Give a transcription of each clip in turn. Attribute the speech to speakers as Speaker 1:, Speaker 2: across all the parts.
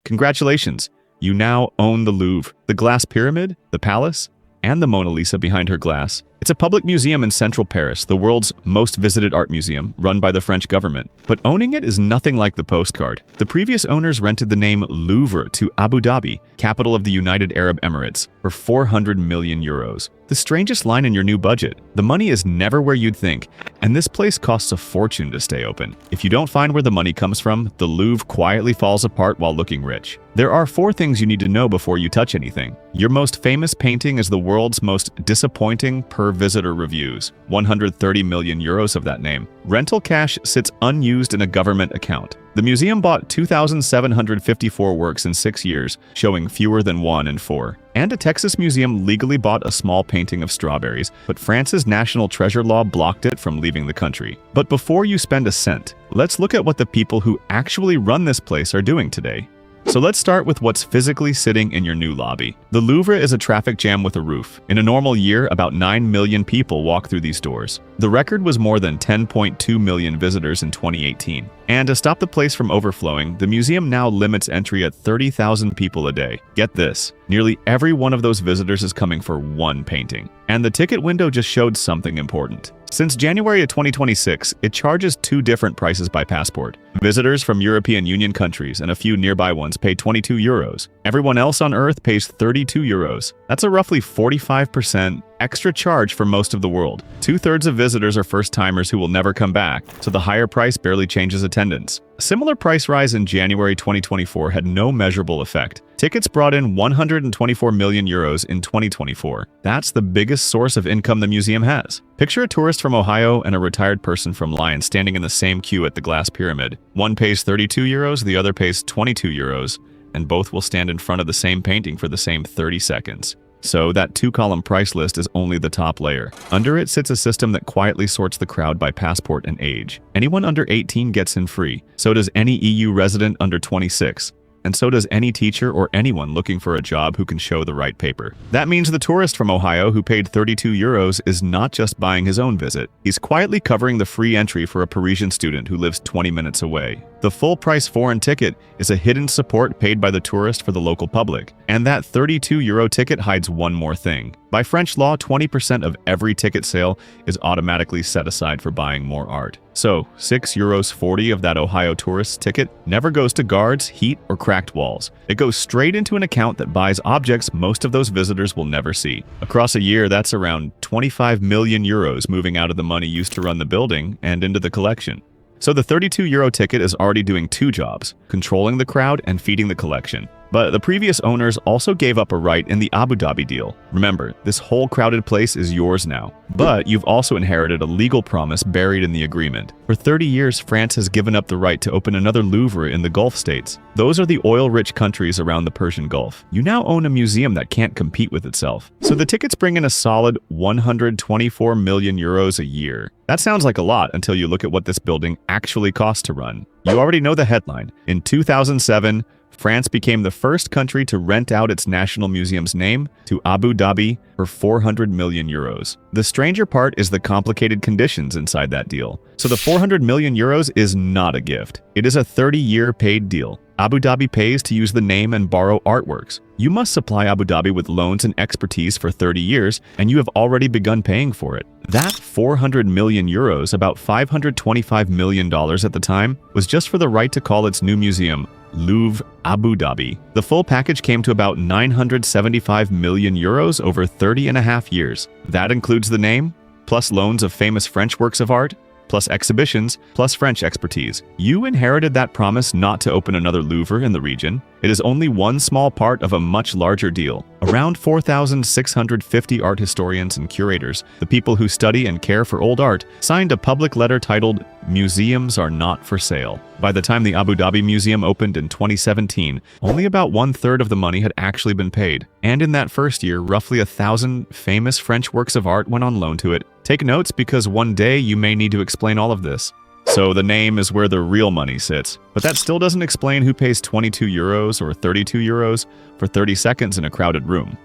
Speaker 1: Congratulations! You now own the Louvre, the glass pyramid, the palace, and the Mona Lisa behind her glass. It's a public museum in central Paris, the world's most visited art museum, run by the French government. But owning it is nothing like the postcard. The previous owners rented the name Louvre to Abu Dhabi, capital of the United Arab Emirates, for 400 million euros. The strangest line in your new budget: the money is never where you'd think, and this place costs a fortune to stay open. If you don't find where the money comes from, the Louvre quietly falls apart while looking rich. There are 4 things you need to know before you touch anything. Your most famous painting is the world's most disappointing per visitor reviews, 130 million euros of that name. Rental cash sits unused in a government account. The museum bought 2,754 works in 6 years, showing fewer than 1 in 4. And a Texas museum legally bought a small painting of strawberries, but France's national treasure law blocked it from leaving the country. But before you spend a cent, let's look at what the people who actually run this place are doing today. So let's start with what's physically sitting in your new lobby. The Louvre is a traffic jam with a roof. In a normal year, about 9 million people walk through these doors. The record was more than 10.2 million visitors in 2018. And to stop the place from overflowing, the museum now limits entry at 30,000 people a day. Get this, nearly every one of those visitors is coming for one painting. And the ticket window just showed something important. Since January of 2026, it charges 2 different prices by passport. Visitors from European Union countries and a few nearby ones pay 22 euros. Everyone else on Earth pays 32 euros. That's a roughly 45% extra charge for most of the world. 2/3 of visitors are first-timers who will never come back, so the higher price barely changes attendance. A similar price rise in January 2024 had no measurable effect. Tickets brought in 124 million euros in 2024. That's the biggest source of income the museum has. Picture a tourist from Ohio and a retired person from Lyon standing in the same queue at the glass pyramid. One pays 32 euros, the other pays 22 euros, and both will stand in front of the same painting for the same 30 seconds. So that 2-column price list is only the top layer. Under it sits a system that quietly sorts the crowd by passport and age. Anyone under 18 gets in free. So does any EU resident under 26. And so does any teacher or anyone looking for a job who can show the right paper. That means the tourist from Ohio who paid 32 euros is not just buying his own visit. He's quietly covering the free entry for a Parisian student who lives 20 minutes away. The full-price foreign ticket is a hidden support paid by the tourist for the local public. And that 32 euro ticket hides one more thing. By French law, 20% of every ticket sale is automatically set aside for buying more art. So, 6.40 euros of that Ohio tourist's ticket never goes to guards, heat, or cracked walls. It goes straight into an account that buys objects most of those visitors will never see. Across a year, that's around 25 million euros moving out of the money used to run the building and into the collection. So the 32 euro ticket is already doing 2 jobs, controlling the crowd and feeding the collection. But the previous owners also gave up a right in the Abu Dhabi deal. Remember, this whole crowded place is yours now. But you've also inherited a legal promise buried in the agreement. For 30 years, France has given up the right to open another Louvre in the Gulf states. Those are the oil-rich countries around the Persian Gulf. You now own a museum that can't compete with itself. So the tickets bring in a solid 124 million euros a year. That sounds like a lot until you look at what this building actually costs to run. You already know the headline. In 2007, France became the first country to rent out its national museum's name to Abu Dhabi for 400 million euros. The stranger part is the complicated conditions inside that deal. So the 400 million euros is not a gift. It is a 30-year paid deal. Abu Dhabi pays to use the name and borrow artworks. You must supply Abu Dhabi with loans and expertise for 30 years, and you have already begun paying for it. That 400 million euros, about $525 million at the time, was just for the right to call its new museum Louvre Abu Dhabi. The full package came to about 975 million euros over 30.5 years. That includes the name, plus loans of famous French works of art, plus exhibitions, plus French expertise. You inherited that promise not to open another Louvre in the region. It is only one small part of a much larger deal. Around 4,650 art historians and curators, the people who study and care for old art, signed a public letter titled "Museums Are Not for Sale." By the time the Abu Dhabi Museum opened in 2017, only about 1/3 of the money had actually been paid. And in that first year, roughly 1,000 famous French works of art went on loan to it. Take notes because one day you may need to explain all of this. So the name is where the real money sits. But that still doesn't explain who pays 22 euros or 32 euros for 30 seconds in a crowded room.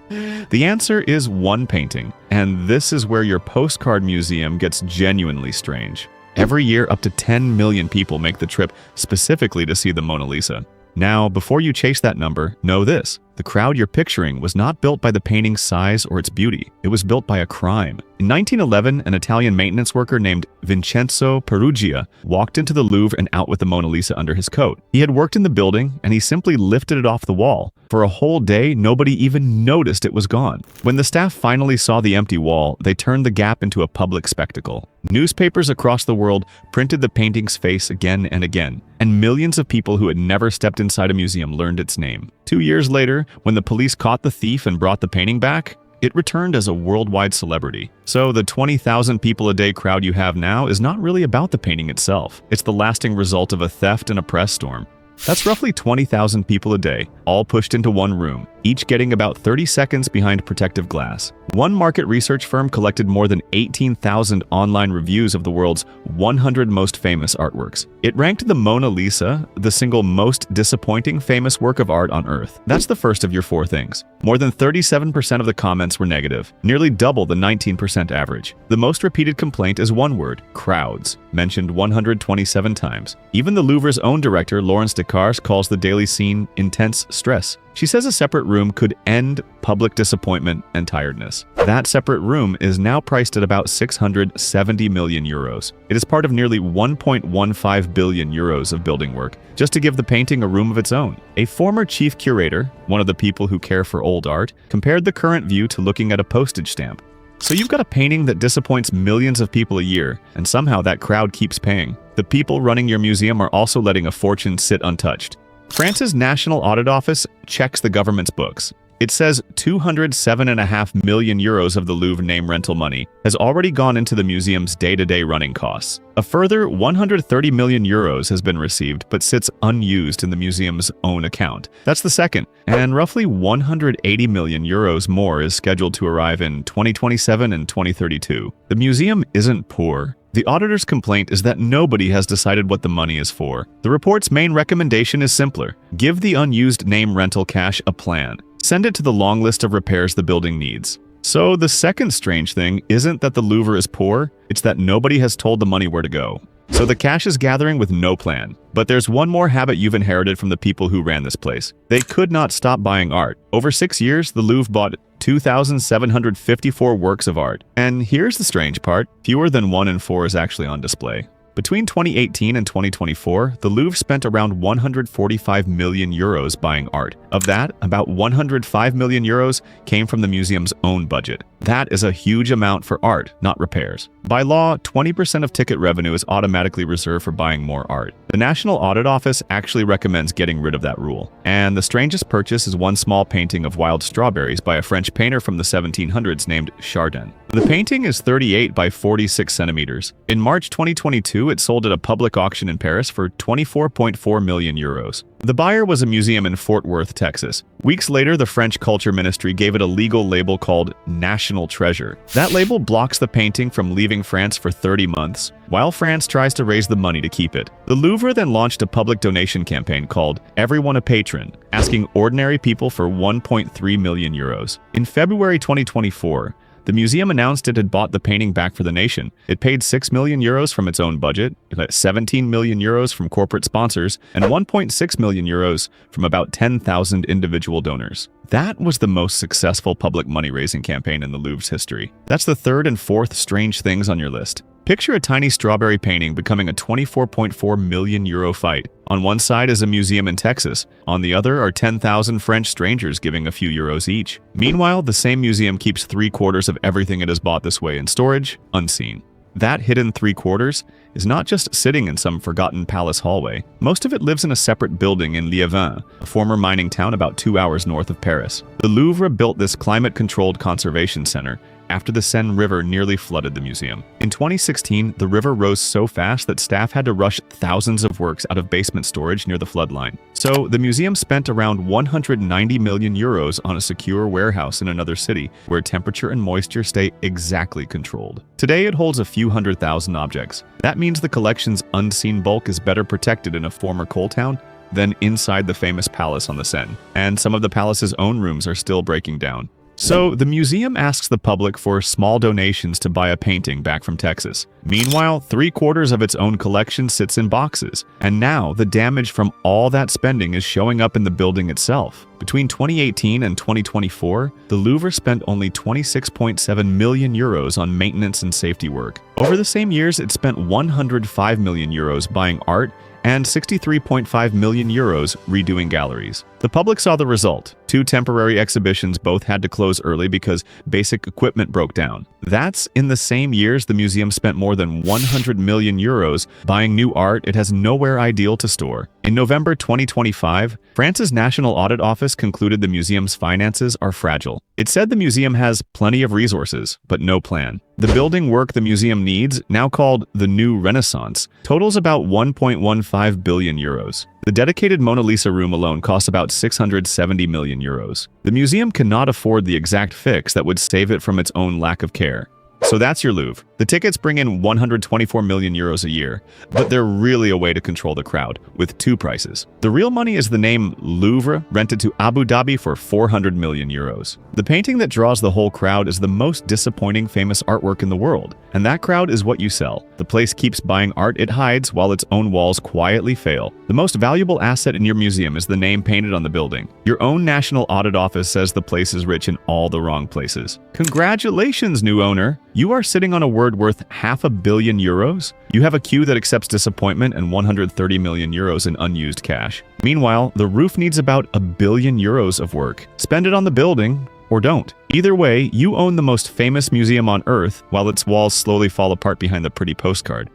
Speaker 1: The answer is one painting. And this is where your postcard museum gets genuinely strange. Every year, up to 10 million people make the trip specifically to see the Mona Lisa. Now, before you chase that number, know this. The crowd you're picturing was not built by the painting's size or its beauty. It was built by a crime. In 1911, an Italian maintenance worker named Vincenzo Perugia walked into the Louvre and out with the Mona Lisa under his coat. He had worked in the building, and he simply lifted it off the wall. For a whole day, nobody even noticed it was gone. When the staff finally saw the empty wall, they turned the gap into a public spectacle. Newspapers across the world printed the painting's face again and again, and millions of people who had never stepped inside a museum learned its name. 2 years later, when the police caught the thief and brought the painting back, it returned as a worldwide celebrity. So the 20,000 people a day crowd you have now is not really about the painting itself. It's the lasting result of a theft and a press storm. That's roughly 20,000 people a day, all pushed into one room, each getting about 30 seconds behind protective glass. One market research firm collected more than 18,000 online reviews of the world's 100 most famous artworks. It ranked the Mona Lisa the single most disappointing famous work of art on Earth. That's the first of your 4 things. More than 37% of the comments were negative, nearly double the 19% average. The most repeated complaint is one word: crowds, mentioned 127 times. Even the Louvre's own director, Laurence Descartes, calls the daily scene intense stress. She says a separate room could end public disappointment and tiredness. That separate room is now priced at about 670 million euros. It is part of nearly 1.15 billion euros of building work, just to give the painting a room of its own. A former chief curator, one of the people who care for old art, compared the current view to looking at a postage stamp. So you've got a painting that disappoints millions of people a year, and somehow that crowd keeps paying. The people running your museum are also letting a fortune sit untouched. France's National Audit Office checks the government's books. It says 207.5 million euros of the Louvre name rental money has already gone into the museum's day-to-day running costs. A further 130 million euros has been received but sits unused in the museum's own account. That's the second, and roughly 180 million euros more is scheduled to arrive in 2027 and 2032. The museum isn't poor. The auditor's complaint is that nobody has decided what the money is for. The report's main recommendation is simpler: give the unused name rental cash a plan. Send it to the long list of repairs the building needs. So the second strange thing isn't that the Louvre is poor, it's that nobody has told the money where to go. So the cash is gathering with no plan. But there's one more habit you've inherited from the people who ran this place. They could not stop buying art. Over 6 years, the Louvre bought 2,754 works of art. And here's the strange part: fewer than 1 in 4 is actually on display. Between 2018 and 2024, the Louvre spent around 145 million euros buying art. Of that, about 105 million euros came from the museum's own budget. That is a huge amount for art, not repairs. By law, 20% of ticket revenue is automatically reserved for buying more art. The National Audit Office actually recommends getting rid of that rule. And the strangest purchase is one small painting of wild strawberries by a French painter from the 1700s named Chardin. The painting is 38 by 46 centimeters. In March 2022, it sold at a public auction in Paris for 24.4 million euros. The buyer was a museum in Fort Worth, Texas. Weeks later, the French Culture Ministry gave it a legal label called National Treasure. That label blocks the painting from leaving France for 30 months, while France tries to raise the money to keep it. The Louvre then launched a public donation campaign called Everyone a Patron, asking ordinary people for 1.3 million euros. In February 2024, the museum announced it had bought the painting back for the nation. It paid 6 million euros from its own budget, 17 million euros from corporate sponsors, and 1.6 million euros from about 10,000 individual donors. That was the most successful public money-raising campaign in the Louvre's history. That's the third and fourth strange things on your list. Picture a tiny strawberry painting becoming a 24.4 million euro fight. On one side is a museum in Texas. On the other are 10,000 French strangers giving a few euros each. Meanwhile, the same museum keeps 3/4 of everything it has bought this way in storage, unseen. That hidden 3/4 is not just sitting in some forgotten palace hallway. Most of it lives in a separate building in Liévin, a former mining town about 2 hours north of Paris. The Louvre built this climate-controlled conservation center after the Seine River nearly flooded the museum. In 2016, the river rose so fast that staff had to rush thousands of works out of basement storage near the floodline. So the museum spent around 190 million euros on a secure warehouse in another city, where temperature and moisture stay exactly controlled. Today it holds a few 100,000 objects. That means the collection's unseen bulk is better protected in a former coal town than inside the famous palace on the Seine. And some of the palace's own rooms are still breaking down. So, the museum asks the public for small donations to buy a painting back from Texas. Meanwhile, 3/4 of its own collection sits in boxes, and now the damage from all that spending is showing up in the building itself. Between 2018 and 2024, the Louvre spent only 26.7 million euros on maintenance and safety work. Over the same years, it spent 105 million euros buying art and 63.5 million euros redoing galleries. The public saw the result. 2 temporary exhibitions both had to close early because basic equipment broke down. That's in the same years the museum spent more than 100 million euros buying new art it has nowhere ideal to store. In November 2025, France's National Audit Office concluded the museum's finances are fragile. It said the museum has plenty of resources, but no plan. The building work the museum needs, now called the New Renaissance, totals about 1.15 billion euros. The dedicated Mona Lisa room alone costs about 670 million euros. The museum cannot afford the exact fix that would save it from its own lack of care. So that's your Louvre. The tickets bring in 124 million euros a year, but they're really a way to control the crowd, with 2 prices. The real money is the name Louvre, rented to Abu Dhabi for 400 million euros. The painting that draws the whole crowd is the most disappointing famous artwork in the world, and that crowd is what you sell. The place keeps buying art it hides while its own walls quietly fail. The most valuable asset in your museum is the name painted on the building. Your own National Audit Office says the place is rich in all the wrong places. Congratulations, new owner! You are sitting on a word worth 500 million euros? You have a queue that accepts disappointment and 130 million euros in unused cash. Meanwhile, the roof needs about 1 billion euros of work. Spend it on the building, or don't. Either way, you own the most famous museum on Earth while its walls slowly fall apart behind the pretty postcard.